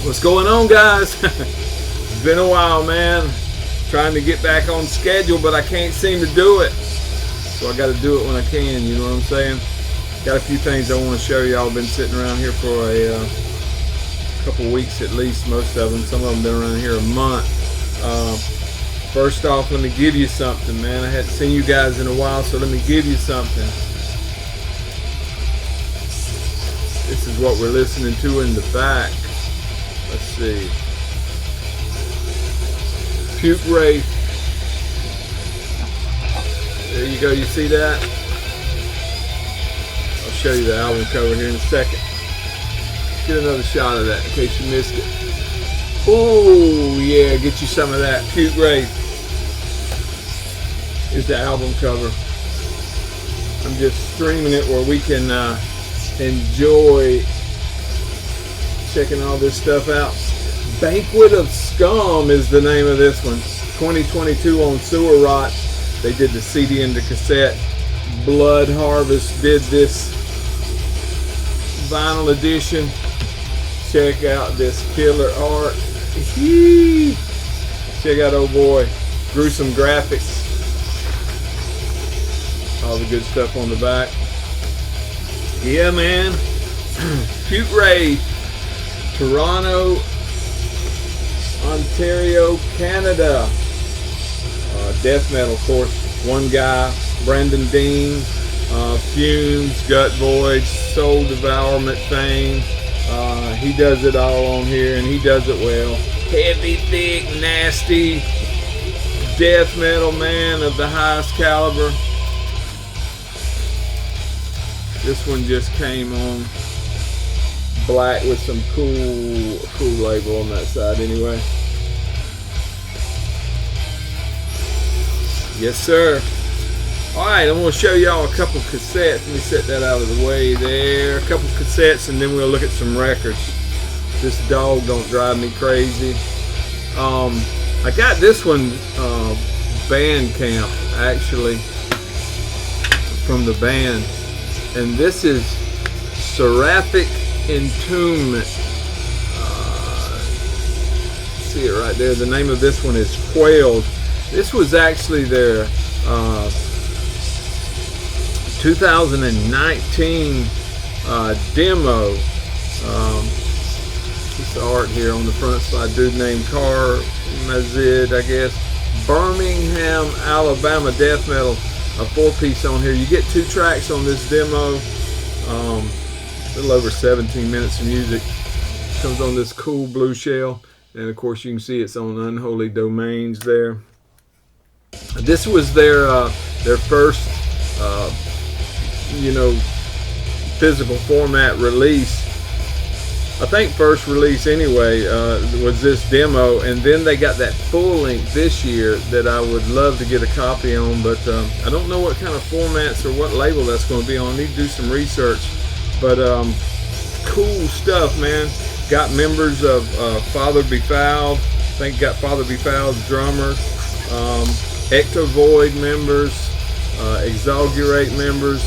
What's going on, guys? It's been a while, man. Trying to get back on schedule, but I can't seem to do it. So I got to do it when I can, you know what I'm saying? Got a few things I want to show y'all. Been sitting around here for a couple weeks at least, most of them. Some of them been around here a month. First off, let me give you something, man. I hadn't seen you guys in a while, so let me give you something. This is what we're listening to in the back. Let's see. Pukewraith. There you go, you see that? I'll show you the album cover here in a second. Get another shot of that in case you missed it. Oh yeah, get you some of that. Pukewraith is the album cover. I'm just streaming it where we can enjoy checking all this stuff out. Banquet of Scum is the name of this one. 2022 on Sewer Rot. They did the CD and the cassette. Blood Harvest did this vinyl edition. Check out this killer art. Check out old boy. Gruesome graphics. All the good stuff on the back. Yeah, man. Pukewraith. Toronto, Ontario, Canada. Death metal, of course. One guy, Brandon Dean, Fumes, Gut Void, Soul Devourment fame. He does it all on here, and he does it well. Heavy, thick, nasty death metal, man, of the highest caliber. This one just came on black with some cool label on that side anyway. Yes, sir. Alright, I'm going to show y'all a couple cassettes. Let me set that out of the way there. A couple cassettes, and then we'll look at some records. This dog don't drive me crazy. I got this one Bandcamp, actually, from the band. And this is Seraphic Entombment. See it right there. The name of this one is Quailed. This was actually their 2019 demo. This art here on the front side, dude named Car Mazid, I guess. Birmingham, Alabama death metal. A 4-piece on here. You get 2 tracks on this demo. A little over 17 minutes of music. Comes on this cool blue shell, and of course you can see it's on Unholy Domains there. This was their first physical format release. I think first release anyway was this demo, and then they got that full length this year that I would love to get a copy on, but I don't know what kind of formats or what label that's going to be on. I need to do some research, but cool stuff, man. Got members of Father Befouled. I think got Father Befouled's drummer, Ectovoid members, Exalgurate members.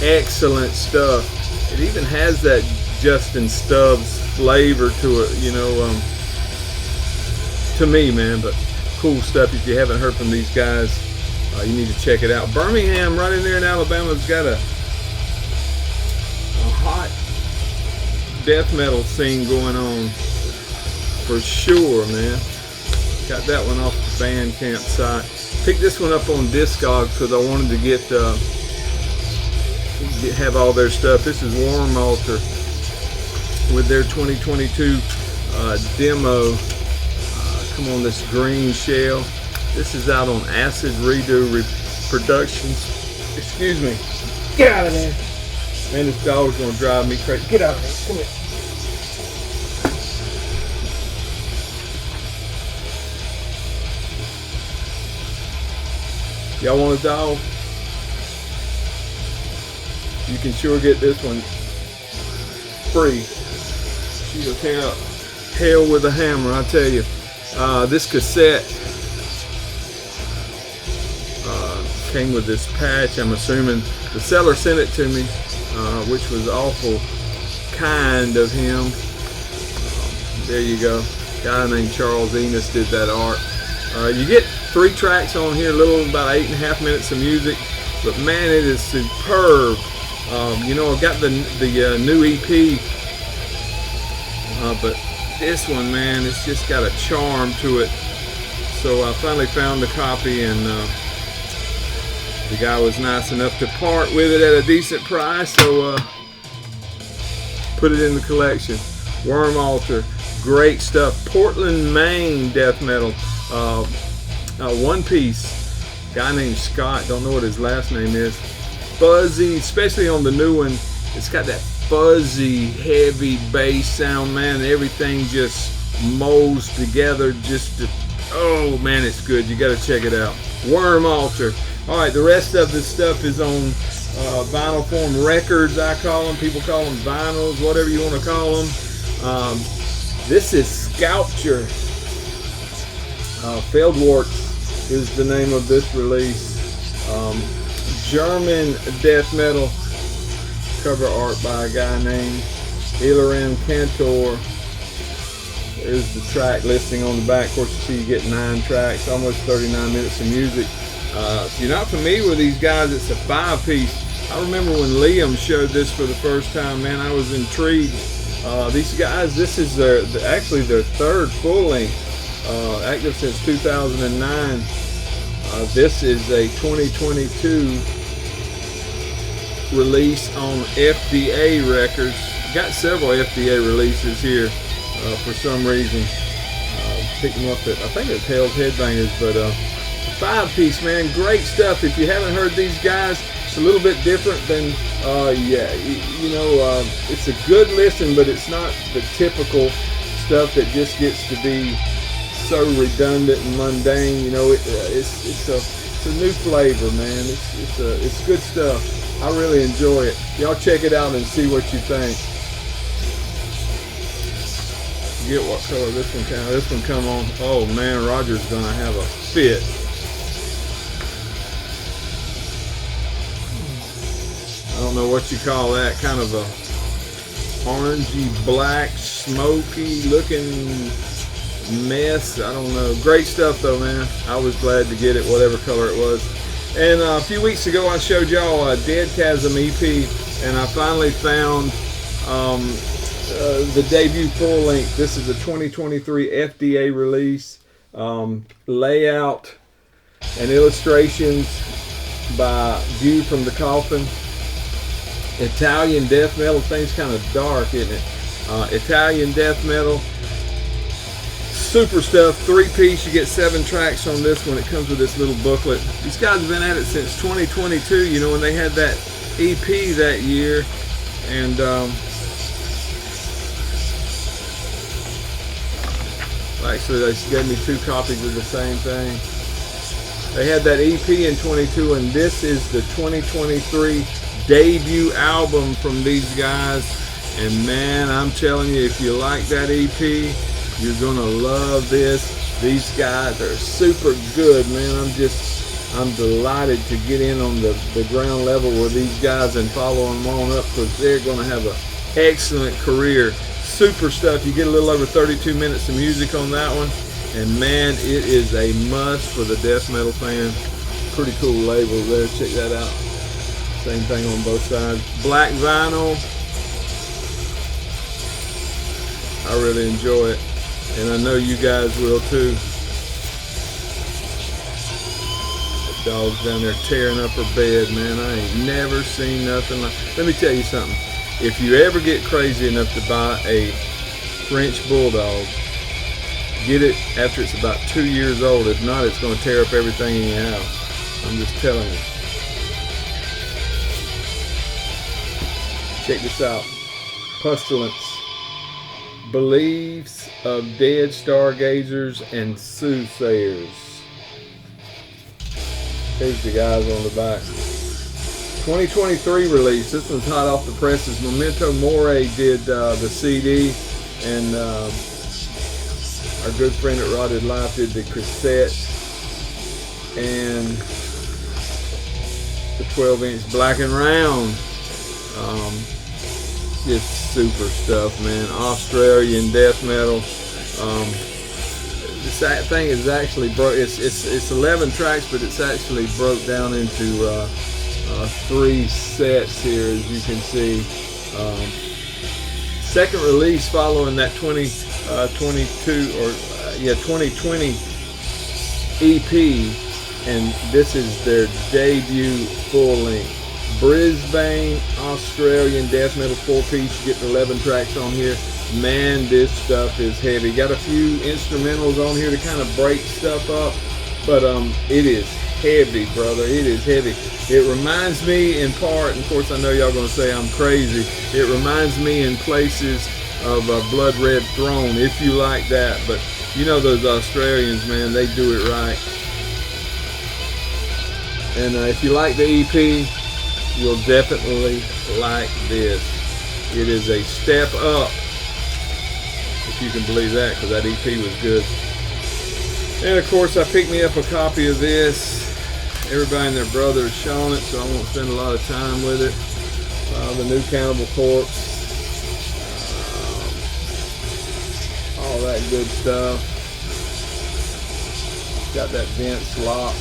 Excellent stuff. It even has that Justin Stubbs flavor to it, to me, man. But cool stuff. If you haven't heard from these guys, you need to check it out. Birmingham, right in there in Alabama, has got a hot death metal scene going on for sure, man. Got that one off the Bandcamp site. Picked this one up on Discogs because I wanted to have all their stuff. This is Warm Altar with their 2022 demo. Come on, this green shell. This is out on Acid Redo Productions. Excuse me. Get out of there. Man, this dog's gonna drive me crazy. Get out of there. Come here. Y'all want a dog? You can sure get this one free. She'll tear up hell with a hammer, I tell you. This cassette came with this patch. I'm assuming the seller sent it to me, which was awful kind of him. There you go. A guy named Charles Enos did that art. You get 3 tracks on here, a little about 8.5 minutes of music, but man, it is superb. You know, I've got the new EP, but this one, man, it's just got a charm to it. So I finally found a copy, and the guy was nice enough to part with it at a decent price, so put it in the collection. Worm Altar, great stuff. Portland, Maine death metal. One Piece, guy named Scott, don't know what his last name is. Fuzzy, especially on the new one, it's got that fuzzy, heavy bass sound, man. Everything just molds together. Oh man, it's good. You got to check it out. Worm Altar. All right, the rest of this stuff is on vinyl form records, I call them. People call them vinyls, whatever you want to call them. This is Scalpture. Feldwarts is the name of this release. German death metal, cover art by a guy named Ilaren Cantor. There's the track listing on the back. Of course, you see you get 9 tracks, almost 39 minutes of music. If you're not familiar with these guys, it's a 5-piece. I remember when Liam showed this for the first time, man, I was intrigued. These guys, this is actually their 3rd full length, active since 2009. This is a 2022 release on FDA Records. Got several FDA releases here for some reason. Picked them up at, I think it's Headbangers, but 5-piece, man, great stuff. If you haven't heard these guys, it's a little bit different than, it's a good listen, but it's not the typical stuff that just gets to be so redundant and mundane. You know, it's a new flavor, man. It's good stuff. I really enjoy it. Y'all check it out and see what you think. Get what color this one can. This one come on. Oh man, Roger's gonna have a fit. I don't know what you call that. Kind of a orangey black, smoky looking mess. I don't know. Great stuff though, man. I was glad to get it, whatever color it was. And a few weeks ago I showed y'all a Dead Chasm EP, and I finally found the debut full length. This is a 2023 FDA release. Layout and illustrations by View from the Coffin. Italian death metal. Thing's kind of dark, isn't it? Italian death metal. Super stuff. 3-piece. You get 7 tracks on this one. It comes with this little booklet. These guys have been at it since 2022. You know, when they had that EP that year, and actually they gave me 2 copies of the same thing. They had that EP in 22, and this is the 2023 debut album from these guys. And man, I'm telling you, if you like that EP, you're gonna love this. These guys are super good, man. I'm delighted to get in on the ground level with these guys and follow them on up, because they're gonna have an excellent career. Super stuff. You get a little over 32 minutes of music on that one, and man, it is a must for the death metal fan. Pretty cool label there. Check that out. Same thing on both sides. Black vinyl. I really enjoy it, and I know you guys will too. The dog's down there tearing up her bed, man. I ain't never seen nothing like. Let me tell you something. If you ever get crazy enough to buy a French Bulldog, get it after it's about 2 years old. If not, it's going to tear up everything in your house. I'm just telling you. Check this out. Pestilence Beliefs of Dead Stargazers and Soothsayers. Here's the guys on the back. 2023 release. This one's hot off the presses. Memento Mori did the CD, and our good friend at Rotted Life did the cassette and the 12-inch Black and Round. Just super stuff, man. Australian death metal. This thing is actually it's 11 tracks, but it's actually broke down into 3 sets here, as you can see. Second release following that 2020 EP, and this is their debut full length. Brisbane Australian death metal 4-piece. You get 11 tracks on here. Man, this stuff is heavy. Got a few instrumentals on here to kind of break stuff up, but it is heavy, brother. It is heavy. It reminds me in part, and of course I know y'all gonna say I'm crazy, it reminds me in places of Blood Red Throne, if you like that. But you know those Australians, man, they do it right. And if you like the EP, you'll definitely like this. It is a step up, if you can believe that, because that EP was good. And of course I picked me up a copy of this. Everybody and their brother is showing it, so I won't spend a lot of time with it. The new Cannibal Corpse. All that good stuff. Got that Vince Lock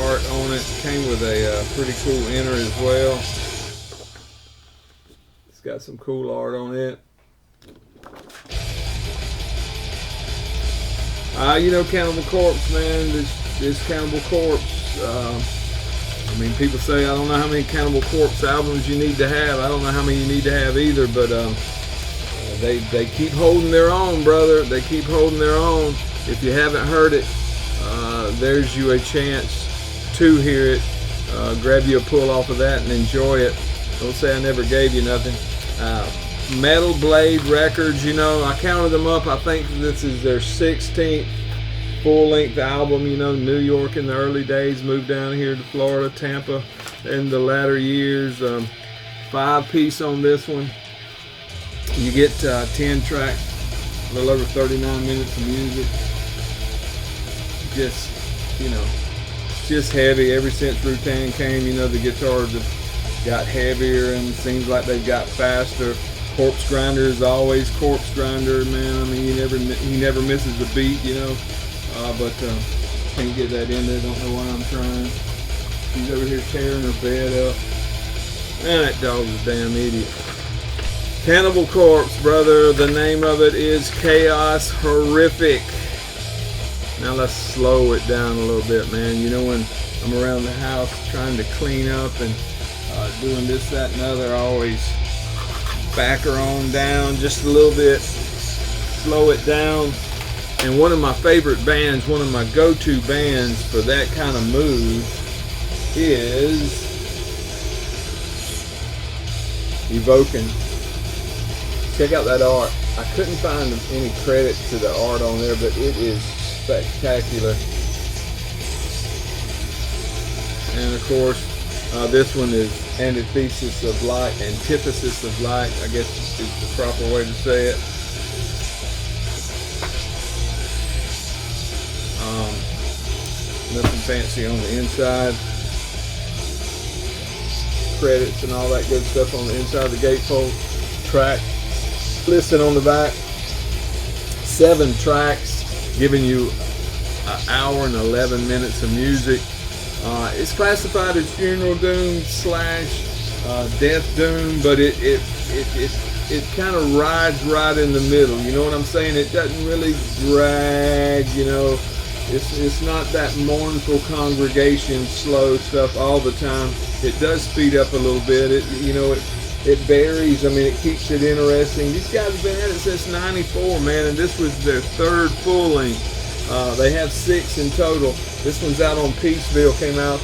art on it. Came with a pretty cool inner as well. It's got some cool art on it. You know Cannibal Corpse, man. This Cannibal Corpse. I mean, people say I don't know how many Cannibal Corpse albums you need to have. I don't know how many you need to have either, but they keep holding their own, brother. They keep holding their own. If you haven't heard it, there's you a chance to hear it. Grab you a pull off of that and enjoy it. Don't say I never gave you nothing. Metal Blade Records, you know, I counted them up. I think this is their 16th full-length album. You know, New York in the early days, moved down here to Florida, Tampa in the latter years. 5-piece on this one. You get 10 tracks, a little over 39 minutes of music. Just, you know, just heavy. Ever since Rutan came, you know, the guitars have got heavier and seems like they've got faster. Corpse Grinder is always Corpse Grinder, man. I mean, he never misses a beat, you know. But can't get that in there. Don't know why I'm trying. She's over here tearing her bed up. Man, that dog's a damn idiot. Cannibal Corpse, brother. The name of it is Chaos Horrific. Now let's slow it down a little bit, man. You know, when I'm around the house trying to clean up and doing this, that, and other, I always back her on down just a little bit, slow it down. And one of my favorite bands, one of my go-to bands for that kind of move is Evoken. Check out that art. I couldn't find any credit to the art on there, but it is spectacular. And of course, this one is Antithesis of Light, Antithesis of Light, I guess is the proper way to say it. Nothing fancy on the inside. Credits and all that good stuff on the inside of the gatefold. Track listed on the back. 7 tracks, giving you an hour and 11 minutes of music. It's classified as funeral doom / death doom, but it kind of rides right in the middle. You know what I'm saying? It doesn't really drag. You know, it's not that mournful congregation slow stuff all the time. It does speed up a little bit. It varies. I mean, it keeps it interesting. These guys have been at it since '94, man, and this was their 3rd full length. They have 6 in total. This one's out on Peaceville, came out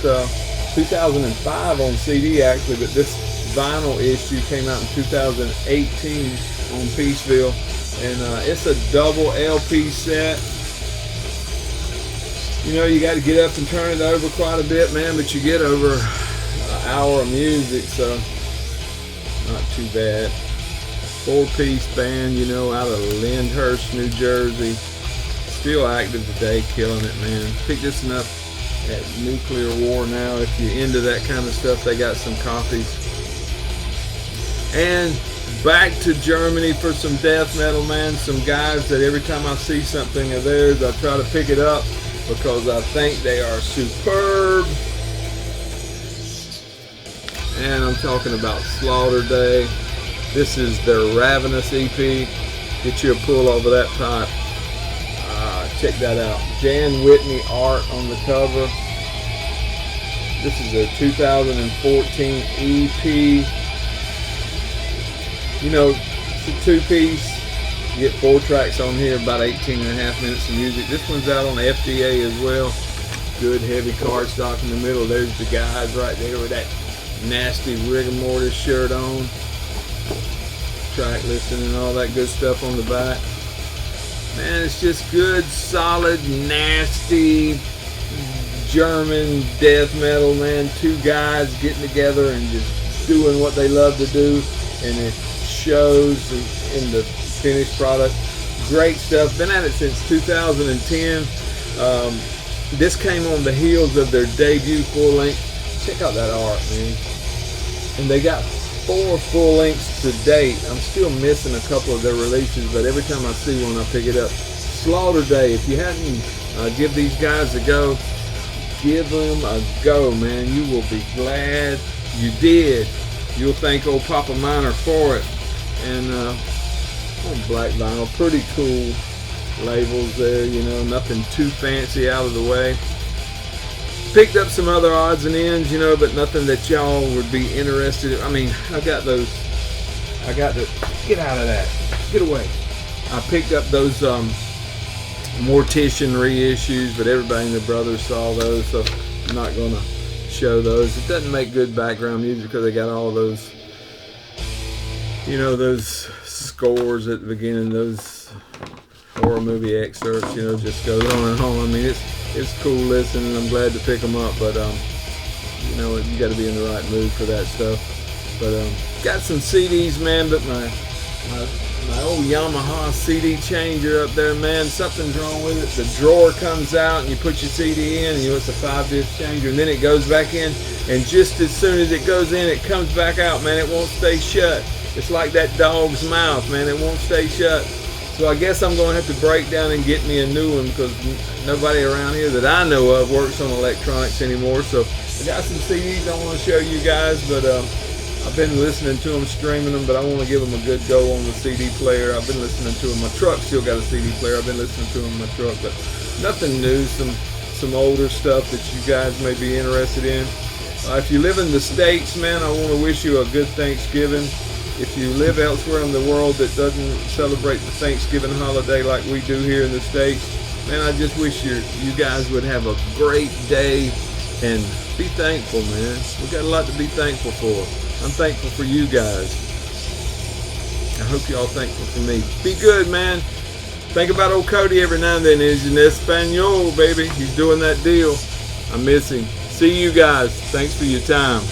2005 on CD actually, but this vinyl issue came out in 2018 on Peaceville. And it's a double LP set. You know, you got to get up and turn it over quite a bit, man, but you get over an hour of music, so not too bad. 4-piece band, you know, out of Lyndhurst, New Jersey. Still active today, killing it, man. Pick this one up at Nuclear War now. If you're into that kind of stuff, they got some copies. And Back to Germany for some death metal, man. Some guys that every time I see something of theirs, I try to pick it up because I think they are superb. And I'm talking about Slaughterday. This is their Ravenous EP. Get you a pull over that pipe. Check that out. Jan Whitney art on the cover. This is their 2014 EP. You know, it's a two-piece. You get 4 tracks on here, about 18 and a half minutes of music. This one's out on the FDA as well. Good heavy cardstock in the middle. There's the guys right there with that nasty rigor mortis shirt on. Track listing and all that good stuff on the back. Man, it's just good, solid, nasty German death metal, man. 2 guys getting together and just doing what they love to do, and it shows in the finished product. Great stuff. Been at it since 2010. This came on the heels of their debut full length. Check out that art, man. And they got 4 full lengths to date. I'm still missing a couple of their releases, but every time I see one, I pick it up. Slaughterday. If you hadn't give these guys a go, give them a go, man. You will be glad you did. You'll thank old Papa Miner for it. And on black vinyl, pretty cool labels there, you know, nothing too fancy out of the way. Picked up some other odds and ends, you know, but nothing that y'all would be interested in. I mean, I got the, get out of that, get away. I picked up those Mortician reissues, but everybody and their brothers saw those, so I'm not going to show those. It doesn't make good background music because they got all those, you know, those scores at the beginning, those horror movie excerpts, you know, just goes on and on. I mean, it's cool listening. I'm glad to pick them up, but you know, you got to be in the right mood for that stuff. But got some CDs, man. But my old Yamaha CD changer up there, man. Something's wrong with it. The drawer comes out, and you put your CD in, and you know it's a 5-disc changer, and then it goes back in, and just as soon as it goes in, it comes back out, man. It won't stay shut. It's like that dog's mouth, man. It won't stay shut. So I guess I'm going to have to break down and get me a new one because nobody around here that I know of works on electronics anymore. So I got some CDs I want to show you guys, but I've been listening to them, streaming them, but I want to give them a good go on the CD player. I've been listening to them. My truck still got a CD player. I've been listening to them in my truck, but nothing new. Some older stuff that you guys may be interested in. If you live in the States, man, I want to wish you a good Thanksgiving. If you live elsewhere in the world that doesn't celebrate the Thanksgiving holiday like we do here in the States, man, I just wish you guys would have a great day and be thankful, man. We got a lot to be thankful for. I'm thankful for you guys. I hope y'all thankful for me. Be good, man. Think about old Cody every now and then. He's in Espanol, baby. He's doing that deal. I miss him. See you guys. Thanks for your time.